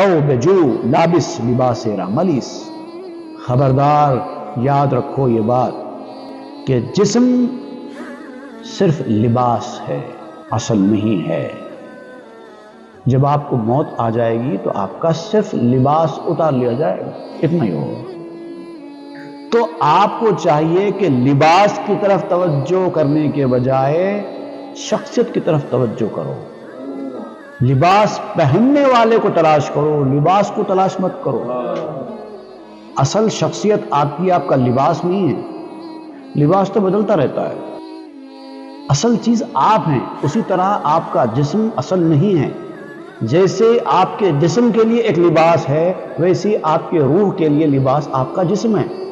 رو بجو لابس لباس رملیس، خبردار یاد رکھو یہ بات کہ جسم صرف لباس ہے، اصل نہیں ہے۔ جب آپ کو موت آ جائے گی تو آپ کا صرف لباس اتار لیا جائے گا، اتنا ہی ہوگا۔ تو آپ کو چاہیے کہ لباس کی طرف توجہ کرنے کے بجائے شخصیت کی طرف توجہ کرو۔ لباس پہننے والے کو تلاش کرو، لباس کو تلاش مت کرو۔ اصل شخصیت آپ کی آپ کا لباس نہیں ہے، لباس تو بدلتا رہتا ہے۔ اصل چیز آپ ہیں، اسی طرح آپ کا جسم اصل نہیں ہے۔ جیسے آپ کے جسم کے لیے ایک لباس ہے، ویسے آپ کے روح کے لیے لباس آپ کا جسم ہے۔